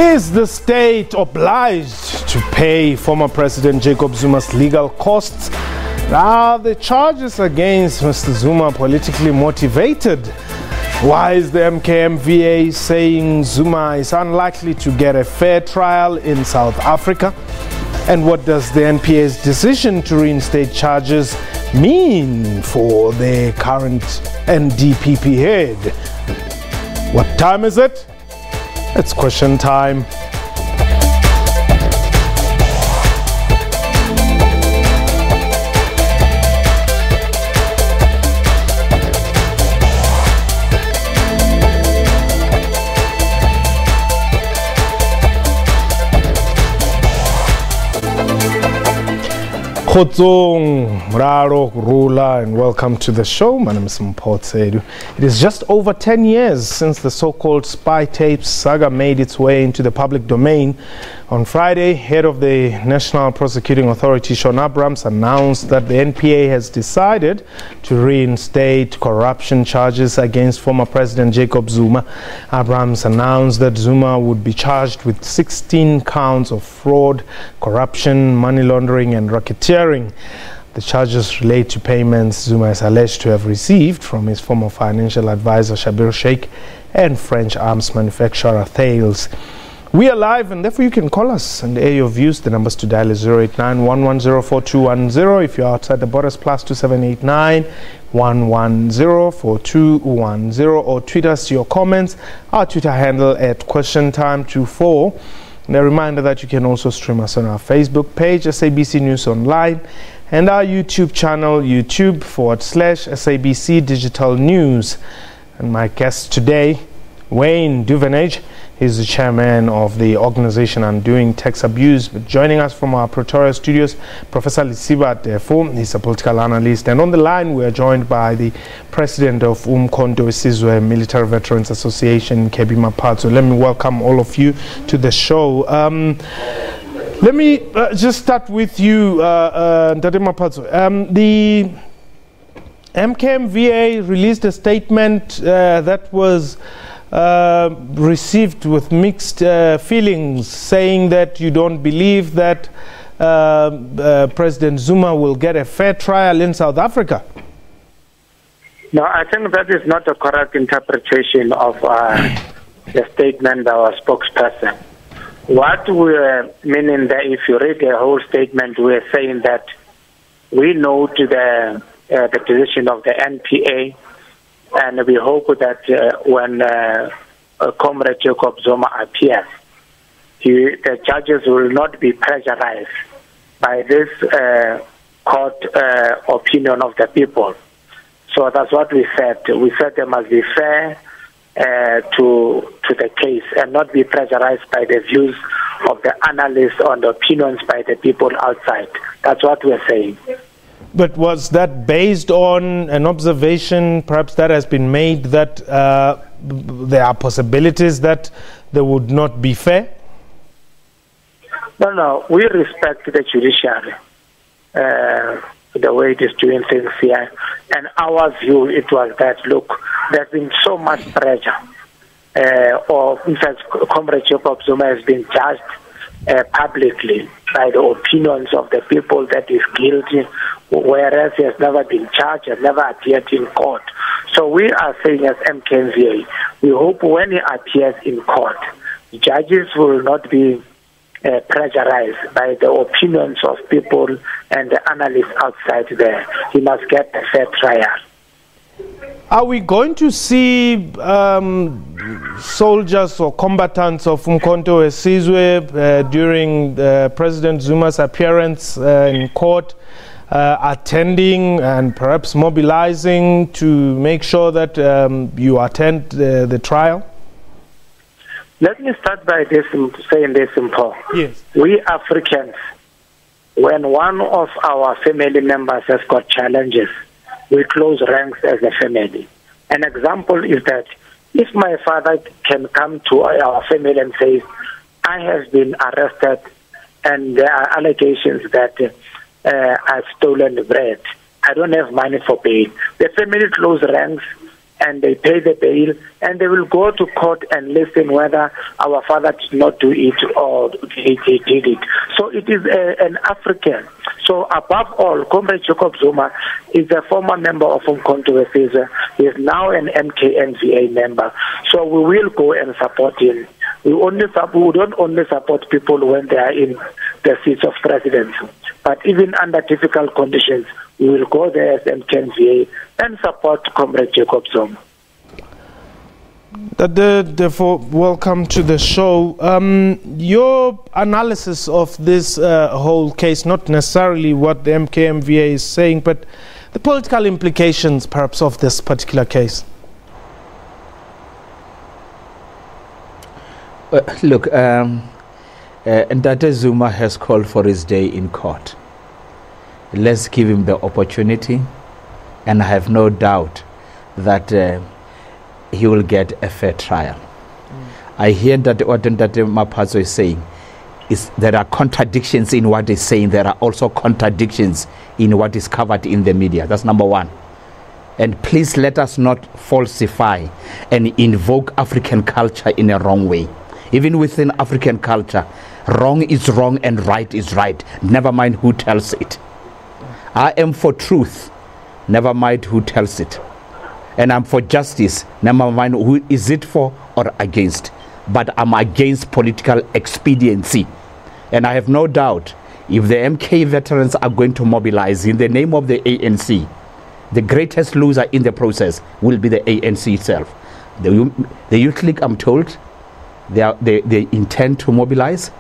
Is the state obliged to pay former President Jacob Zuma's legal costs? Are the charges against Mr. Zuma politically motivated? Why is the MKMVA saying Zuma is unlikely to get a fair trial in South Africa? And what does the NPA's decision to reinstate charges mean for the current NDPP head? What time is it? It's question time. Khotsong, Mraro, Rula, and welcome to the show. My name is Mpotsedu. It is just over 10 years since the so-called spy tapes saga made its way into the public domain. On Friday, head of the National Prosecuting Authority, Shaun Abrahams, announced that the NPA has decided to reinstate corruption charges against former President Jacob Zuma. Abrahams announced that Zuma would be charged with 16 counts of fraud, corruption, money laundering, and racketeering. The charges relate to payments Zuma is alleged to have received from his former financial advisor Shabir Sheikh and French arms manufacturer Thales. We are live, and therefore you can call us and air your views. The numbers to dial is 089-110-4210. If you're outside the borders, +278-9-110-4210, or tweet us your comments. Our Twitter handle at QuestionTime24. And a reminder that you can also stream us on our Facebook page, SABC News Online, and our YouTube channel, YouTube/SABC Digital News. And my guest today, Wayne Duvenage. He's the chairman of the organization Undoing Tax Abuse. But joining us from our Pretoria studios, Professor Lisiba Defo. He's a political analyst. And on the line, we are joined by the president of Umkhonto Wesizwe Military Veterans Association, Kebi Maphatso. Let me welcome all of you to the show. Let me just start with you, Ndade Maphatso. The MKMVA released a statement that was received with mixed feelings, saying that you don't believe that President Zuma will get a fair trial in South Africa. No, I think that is not a correct interpretation of the statement by our spokesperson. What we're meaning that if you read the whole statement, we're saying that we note the position of the NPA, and we hope that when Comrade Jacob Zuma appears, the judges will not be pressurized by this court opinion of the people. So that's what we said. We said they must be fair to the case and not be pressurized by the views of the analysts or the opinions by the people outside. That's what we're saying. But was that based on an observation perhaps that has been made that there are possibilities that they would not be fair? No, we respect the judiciary, the way it is doing things here. And our view, it was that, look, there's been so much pressure. Or in fact, Comrade Jacob Zuma has been judged publicly by the opinions of the people that is guilty, whereas he has never been charged, has never appeared in court. So we are saying as MKMVA, we hope when he appears in court, judges will not be pressurized by the opinions of people and the analysts outside there. He must get a fair trial. Are we going to see soldiers or combatants of Umkhonto Wesizwe during President Zuma's appearance in court attending and perhaps mobilizing to make sure that you attend the trial? Let me start by saying this simple. Yes. We Africans, when one of our family members has got challenges, we close ranks as a family. An example is that if my father can come to our family and say, I have been arrested and there are allegations that I've stolen bread, I don't have money for pay. The family close ranks and they pay the bail, and they will go to court and listen whether our father did not do it or he did it. So it is an African. So above all, Comrade Jacob Zuma is a former member of Umkhonto we Sizwe. He is now an MKNVA member. So we will go and support him. We don't only support people when they are in the seats of presidency, but even under difficult conditions, we will go there as MKNVA and support Comrade Jacob Zuma. Therefore, welcome to the show. Your analysis of this whole case, not necessarily what the MKMVA is saying, but the political implications, perhaps, of this particular case. Look, Ndate Zuma has called for his day in court. Let's give him the opportunity, and I have no doubt that he will get a fair trial. I hear that what Ndate Mapazo is saying is there are contradictions in what he's saying. There are also contradictions in what is covered in the media. That's number one. And please let us not falsify and invoke African culture in a wrong way. Even within African culture, wrong is wrong and right is right. Never mind who tells it. I am for truth, never mind who tells it. And I'm for justice, never mind who is it for or against. But I'm against political expediency. And I have no doubt if the MK veterans are going to mobilize in the name of the ANC, the greatest loser in the process will be the ANC itself. The Youth League, I'm told, they intend to mobilize.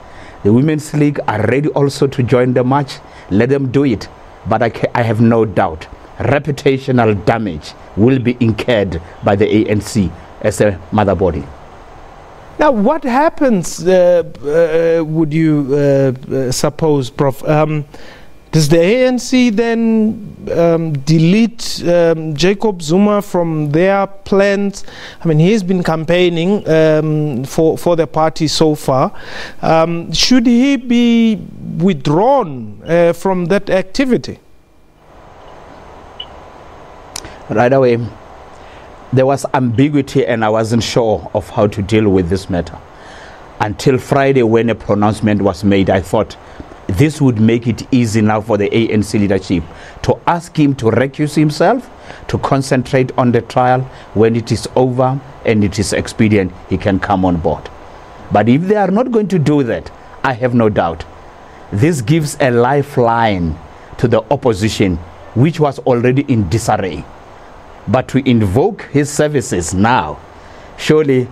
The Women's League are ready also to join the march. Let them do it. But I have no doubt reputational damage will be incurred by the ANC as a mother body. Now, what happens, would you suppose, Prof? Does the ANC then delete Jacob Zuma from their plans? I mean, he's been campaigning for the party so far. Should he be withdrawn from that activity? Right away, there was ambiguity and I wasn't sure of how to deal with this matter. Until Friday when a pronouncement was made, I thought this would make it easy now for the ANC leadership to ask him to recuse himself, to concentrate on the trial. When it is over and it is expedient, he can come on board. But if they are not going to do that, I have no doubt this gives a lifeline to the opposition, which was already in disarray. But to invoke his services now, surely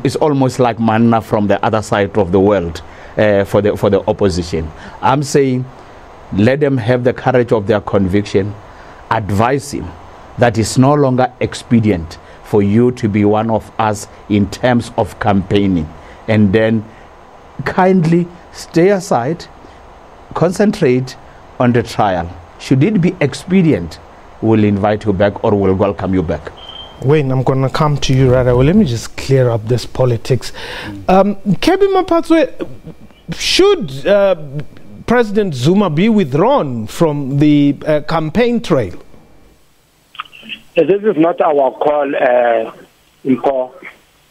it's almost like manna from the other side of the world for the opposition. I'm saying let them have the courage of their conviction. Advise him that it's no longer expedient for you to be one of us in terms of campaigning. And then kindly stay aside, concentrate on the trial. Should it be expedient, we'll invite you back or we'll welcome you back. Wayne, I'm going to come to you right away. Let me just clear up this politics. Kebi Mapatswe, should President Zuma be withdrawn from the campaign trail? This is not our call, Mpo.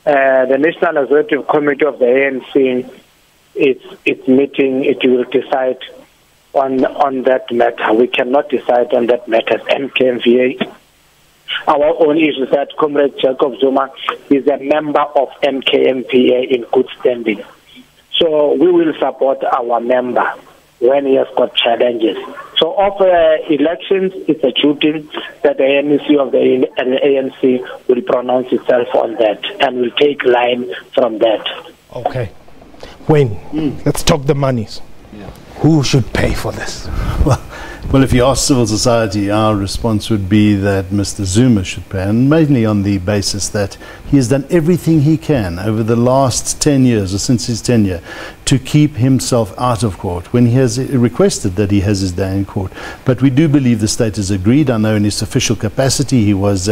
The National Executive Committee of the ANC, its meeting, it will decide on that matter. We cannot decide on that matter as MKMVA. Our own issue is that Comrade Jacob Zuma is a member of MKMVA in good standing. So we will support our member when he has got challenges. So of elections, it's a duty that the ANC of the ANC will pronounce itself on that and will take line from that. Okay. Wayne, let's talk the monies. Yeah. Who should pay for this? Well, if you ask civil society, our response would be that Mr. Zuma should pay, and mainly on the basis that he has done everything he can over the last 10 years, or since his tenure, to keep himself out of court when he has requested that he has his day in court. But we do believe the state has agreed. I know in his official capacity he was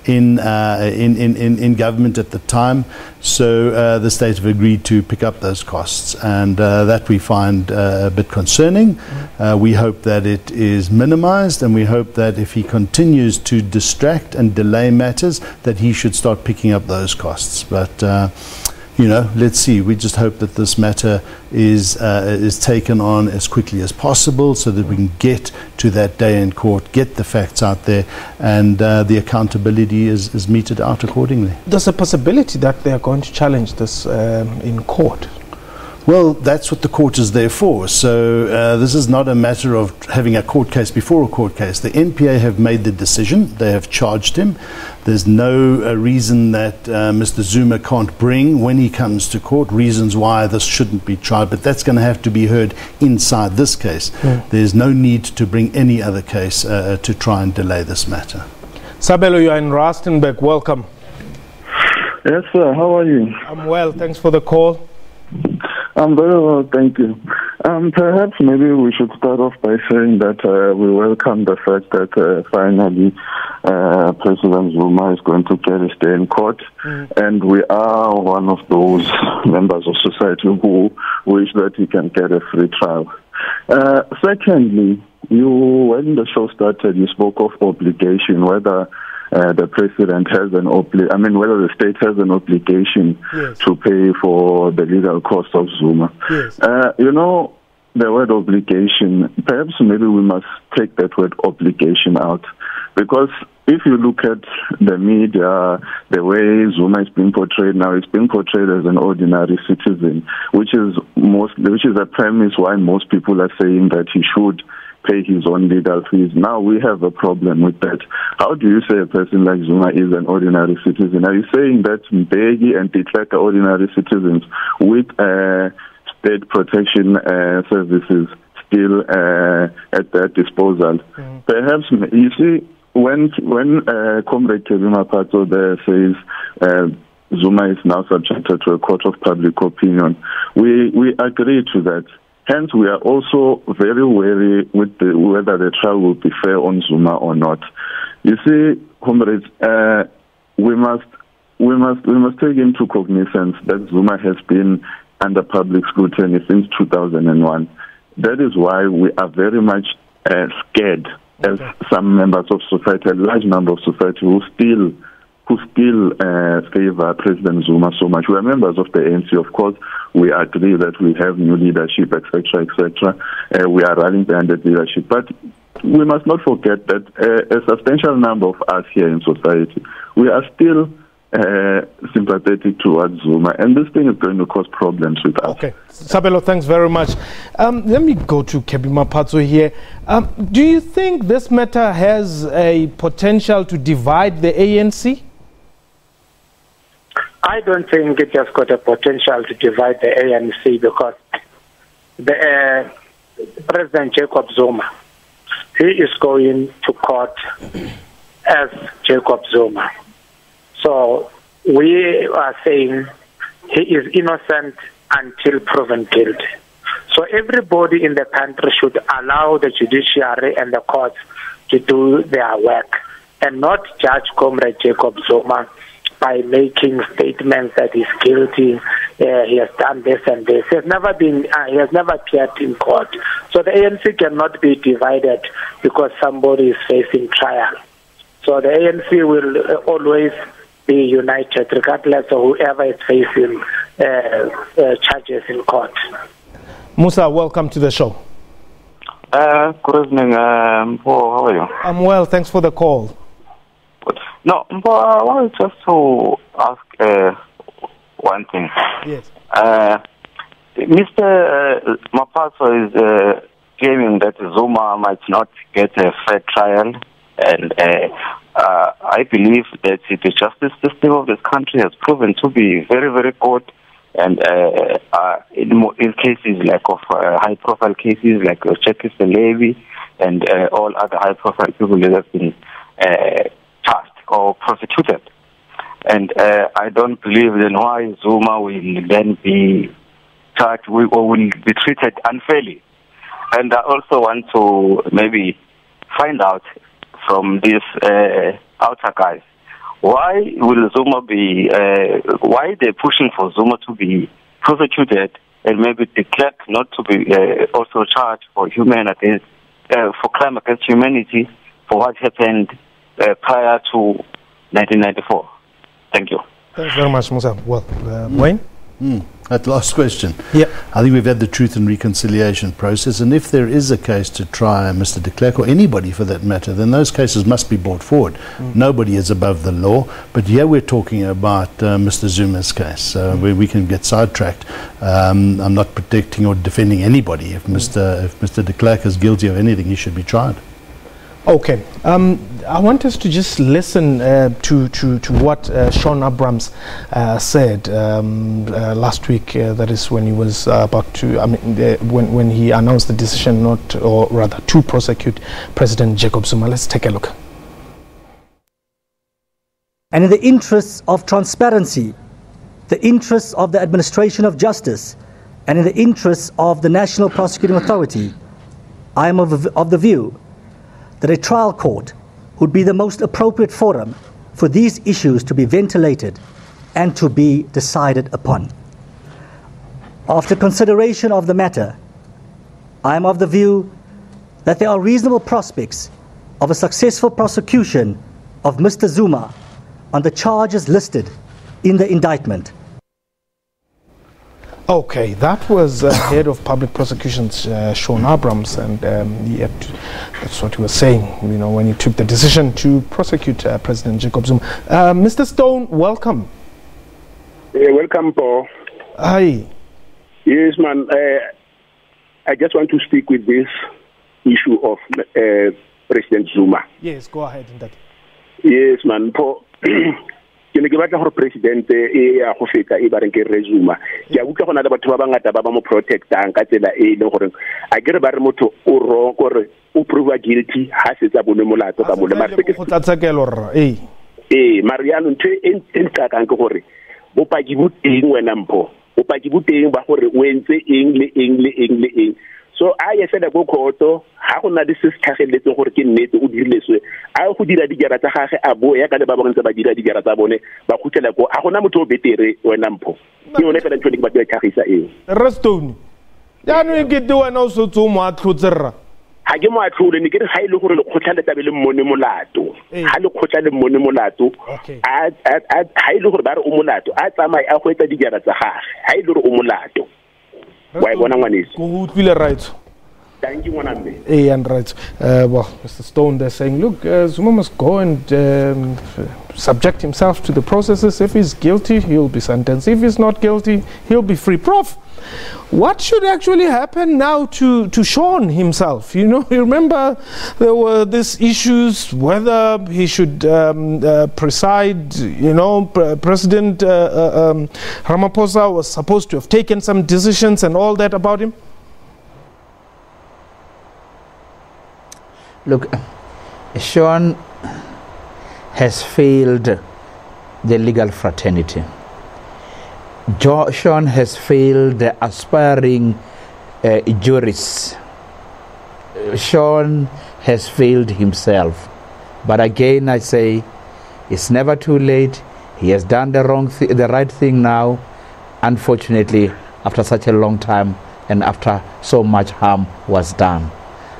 in government at the time, so the state have agreed to pick up those costs, and that we find a bit concerning. We hope that it is minimized, and we hope that if he continues to distract and delay matters, that he should start picking up those costs. But you know, let's see. We just hope that this matter is taken on as quickly as possible, so that we can get to that day in court, get the facts out there, and the accountability is meted out accordingly. There's a possibility that they are going to challenge this in court. Well, that's what the court is there for. So this is not a matter of having a court case before a court case. The NPA have made the decision. They have charged him. There's no reason that Mr. Zuma can't bring, when he comes to court, reasons why this shouldn't be tried. But that's going to have to be heard inside this case. There's no need to bring any other case to try and delay this matter. Sabelo, you are in Rustenburg. Welcome. Yes, sir. How are you? I'm well. Thanks for the call. I'm very well, thank you. Perhaps maybe we should start off by saying that we welcome the fact that finally President Zuma is going to get his day in court, and we are one of those members of society who wish that he can get a free trial. Secondly, when the show started, you spoke of obligation, whether the president has whether the state has an obligation to pay for the legal costs of Zuma. You know, the word obligation, perhaps maybe we must take that word obligation out, because if you look at the media, the way Zuma is being portrayed now, it's being portrayed as an ordinary citizen, which is a premise why most people are saying that he should pay his own legal fees. Now we have a problem with that. How do you say a person like Zuma is an ordinary citizen? Are you saying that Mbeki and de Klerk are ordinary citizens with state protection services still at their disposal? Perhaps, you see, when Comrade Kevin Mapato there says Zuma is now subjected to a court of public opinion, we agree to that. Hence, we are also very wary with whether the trial will be fair on Zuma or not. You see, comrades, we must take into cognizance that Zuma has been under public scrutiny since 2001. That is why we are very much scared, as some members of society, a large number of society, who still favor President Zuma so much. We are members of the ANC, of course. We agree that we have new leadership, etc., etc. We are rallying behind that leadership. But we must not forget that a substantial number of us here in society, we are still sympathetic towards Zuma, and this thing is going to cause problems with us. Okay. Sabelo, thanks very much. Let me go to Kebi Mapatso here. Do you think this matter has a potential to divide the ANC? I don't think it has got a potential to divide the ANC, because the President Jacob Zuma, he is going to court as Jacob Zuma. So we are saying he is innocent until proven guilty. So everybody in the country should allow the judiciary and the courts to do their work, and not judge Comrade Jacob Zuma by making statements that he's guilty, he has done this and this. He has never appeared in court. So the ANC cannot be divided because somebody is facing trial. So the ANC will always be united, regardless of whoever is facing charges in court. Musa, welcome to the show. Good evening, how are you? I'm well, thanks for the call. No, I wanted just to ask one thing. Yes. Mr. Mapaso is claiming that Zuma might not get a fair trial, and I believe that the justice system of this country has proven to be very, very good, and in cases like of high-profile cases like Chekis Levy and all other high-profile people that have been charged or prosecuted. And I don't believe then why Zuma will then be charged will be treated unfairly. And I also want to maybe find out from these outer guys, why will Zuma be, why they're pushing for Zuma to be prosecuted and maybe declared not to be also charged for for crime against humanity for what happened prior to 1994. Thank you. Thanks very much, Musa. Well, Wayne? That last question. Yeah. I think we've had the Truth and Reconciliation process, and if there is a case to try Mr. de Klerk, or anybody for that matter, then those cases must be brought forward. Nobody is above the law, but here we're talking about Mr. Zuma's case, where we can get sidetracked. I'm not protecting or defending anybody. If Mr. de Klerk is guilty of anything, he should be tried. Okay, I want us to just listen to what Sean Abrams said last week. That is when he was about to, when he announced the decision not, or rather to prosecute President Jacob Zuma. Let's take a look. And in the interests of transparency, the interests of the administration of justice, and in the interests of the National Prosecuting Authority, I am of the view that a trial court would be the most appropriate forum for these issues to be ventilated and to be decided upon. After consideration of the matter, I am of the view that there are reasonable prospects of a successful prosecution of Mr. Zuma on the charges listed in the indictment. Okay, that was head of public prosecutions, Sean Abrams, and that's what he was saying, you know, when he took the decision to prosecute President Jacob Zuma. Mr. Stone, welcome. Welcome, Paul. Hi. Yes, man. I just want to speak with this issue of President Zuma. Yes, go ahead. Yes, man. Paul. Ke ne ke batla gore president ya go feta ba reng ke Zuma ke a utlwa gona le batho ba bangata ba mo protectang ka tsela le gore a ke re ba re motho o wrong gore o prove guilty ha se tsa bone molato ka mole mara ke go tlatsakelo rra Mariano ntwe entla kang ke gore bopaki bo teng wena mpho bopaki bo teng ba gore o entse eng le eng le eng le eng. So a ye fela go khoto ha go na le se tlhageletse gore ke nnete o dirile swe a go dira dijara tsa gage a bo ya ka le ba bangwe tsa ba dira dijara tsa bone ba khutlela go a gona motho o betere wena mpho ke yone fela ntwe ke ba tlhagisa eng Restone ya no ke te wena o so tso mo atlhotsera ha ke mo atlhole ne ke re ga ile gore le khotla le tabe le mmone molato ha le khotla le mmone molato a ha ile gore ba re o molato a tsamaya a go etsa dijara tsa gage ha ile gore o molato why bona ngwanese go utlwile right. Thank you, and right. Well, Mr. Stone, they're saying, look, Zuma must go and subject himself to the processes. If he's guilty, he'll be sentenced. If he's not guilty, he'll be free. Prof, what should actually happen now to Sean himself? You know, you remember there were these issues whether he should preside, you know, President Ramaphosa was supposed to have taken some decisions and all that about him. Look, Sean has failed the legal fraternity. Sean has failed the aspiring jurists. Sean has failed himself. But again, I say, it's never too late. He has done the right thing now. Unfortunately, after such a long time and after so much harm was done.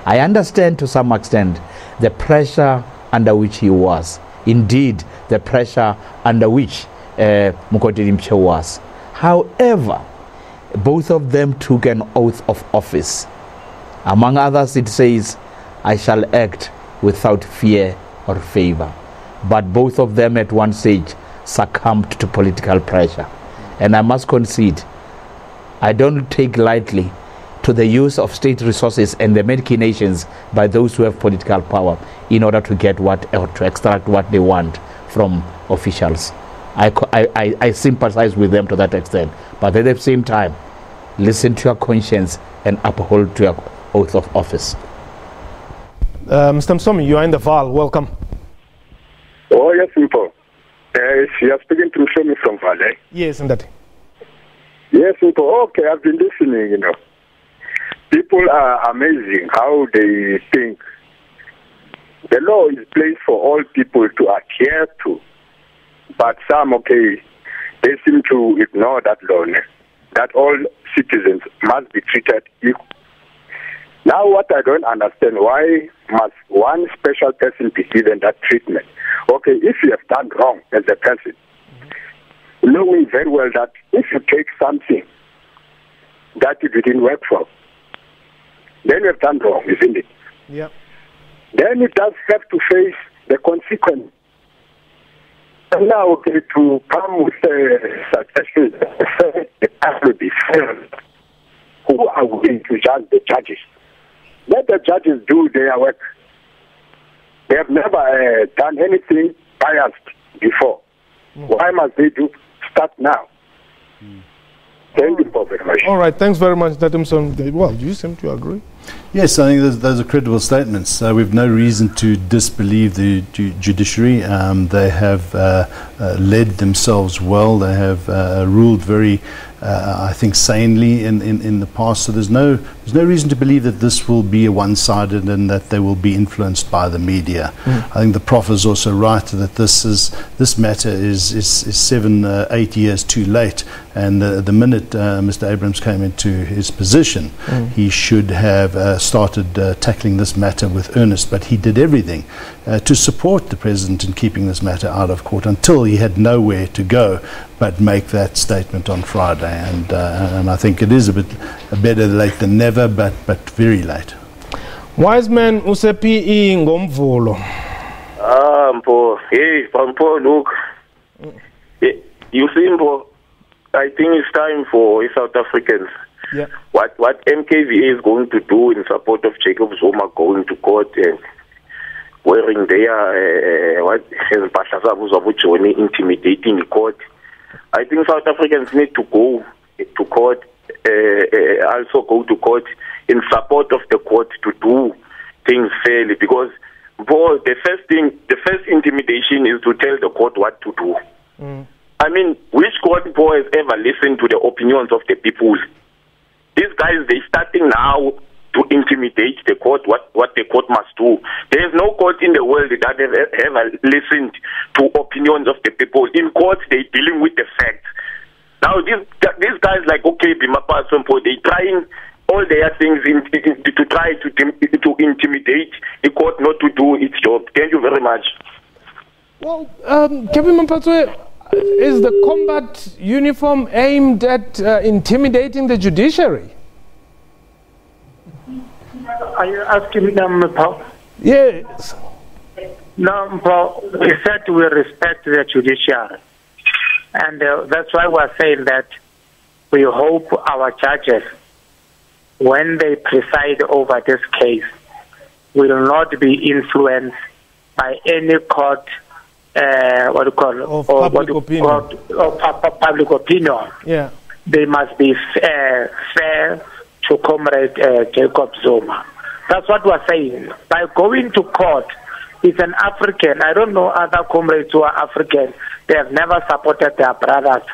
I understand to some extent the pressure under which he was. Indeed, the pressure under which Mokotedi Mpshe was. However, both of them took an oath of office. Among others, it says, I shall act without fear or favor. But both of them at one stage succumbed to political pressure. And I must concede, I don't take lightly to the use of state resources and the machinations by those who have political power in order to get what, or to extract what they want from officials. I sympathize with them to that extent. But at the same time, listen to your conscience and uphold to your oath of office. Mr. Msomi, you are in the Val. Welcome. Oh, yes, simple. You are speaking to Msomi from Vale. Yes, indeed. Yes, okay, I've been listening, you know. People are amazing how they think. The law is placed for all people to adhere to. But some, okay, they seem to ignore that law, that all citizens must be treated equal. Now what I don't understand, why must one special person be given that treatment? Okay, if you have done wrong as a person, knowing very well that if you take something that you didn't work for, then you have done wrong, isn't it? Yeah. Then it does have to face the consequence. And now, okay, to come with a suggestion that will be fair, who are willing to judge the judges? Let the judges do their work. They have never done anything biased before. Why must they start now? Thank you very much. All right, thanks very much, Datimson. Well, you seem to agree. Yes, I think those are credible statements. We've no reason to disbelieve the judiciary. They have led themselves well. They have ruled very, I think, sanely in the past. So there's no reason to believe that this will be a one-sided and that they will be influenced by the media. I think the Prof is also right that this matter is 7-8 years too late. And the minute Mr. Abrams came into his position, he should have started tackling this matter with earnest. But he did everything to support the president in keeping this matter out of court until he had nowhere to go but make that statement on Friday. And I think it is a bit better late than never, but very late. Wise man usepi ngomvulo. Mpo, hey, Mpo, look. You see, Mpo, I think it's time for South Africans. Yeah. What MKVA is going to do in support of Jacob Zuma going to court and wearing their intimidating the court. I think South Africans need to go to court, also go to court in support of the court to do things fairly, because the first intimidation is to tell the court what to do. I mean, which court has ever listened to the opinions of the people? These guys, they're starting now to intimidate the court, what the court must do. There is no court in the world that have ever listened to opinions of the people. In court, they're dealing with the facts. Now, these guys, like, okay, Bimapa, they're trying all their things to try to intimidate the court not to do its job. Thank you very much. Well, Kevin Mampatwe, is the combat uniform aimed at intimidating the judiciary? Are you asking them, Paul? Yes. No, Paul, we said we respect the judiciary. And that's why we're saying that we hope our judges, when they preside over this case, will not be influenced by any court, public opinion. Yeah. They must be fair to Comrade Jacob Zuma. That's what we're saying. By going to court, it's an African. I don't know other comrades who are African. They have never supported their brothers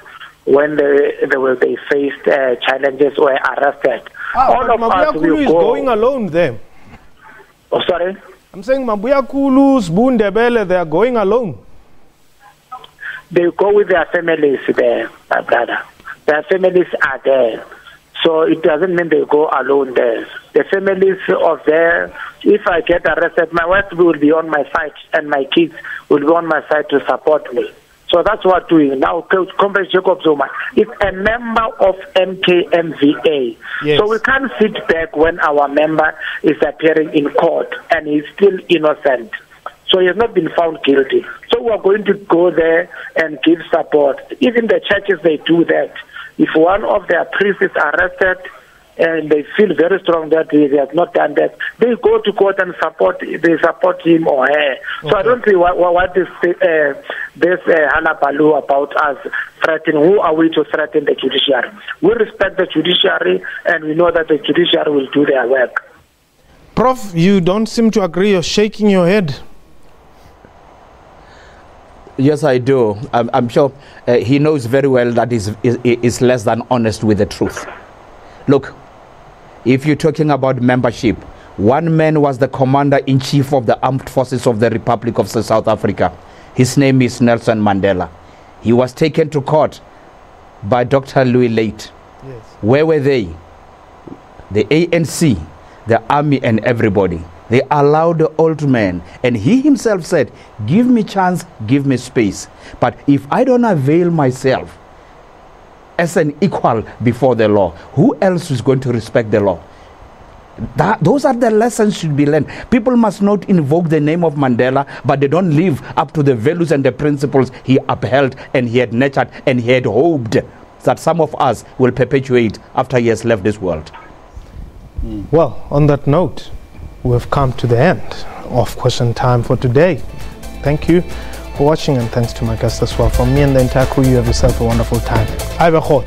when they faced challenges or arrested. All of us will is go. Going alone there. Oh, sorry? I'm saying Mabuya Kulu's Bundebele, they are going alone. They go with their families there, my brother. Their families are there. So it doesn't mean they go alone there. The families of there, if I get arrested, my wife will be on my side and my kids will be on my side to support me. So that's what we're doing. Now, Comrade Jacob Zuma is a member of MKMVA. Yes. So we can't sit back when our member is appearing in court and he's still innocent. So he has not been found guilty. So we are going to go there and give support. Even the churches, they do that. If one of their priests is arrested and they feel very strong that he has not done that, they go to court and support him or her. So I don't see what is this halabaloo about us threatening. Who are we to threaten the judiciary? We respect the judiciary and we know that the judiciary will do their work. Prof, you don't seem to agree. You're shaking your head. Yes, I do. I'm sure he knows very well that is less than honest with the truth. Look, if you're talking about membership, one man was the commander-in-chief of the armed forces of the Republic of South Africa. His name is Nelson Mandela. He was taken to court by Dr. Louis Late. Yes. Where were they? The ANC, the army, and everybody. They allowed the old man, and he himself said, give me chance, give me space. But if I don't avail myself as an equal before the law, who else is going to respect the law? Those are the lessons should be learned. People must not invoke the name of Mandela, but they don't live up to the values and the principles he upheld and he had nurtured and he had hoped that some of us will perpetuate after he has left this world. Well, on that note, we've come to the end of question time for today. Thank you for watching, and thanks to my guests as well. From me and the entire crew, you have yourself a wonderful time. I have a hot.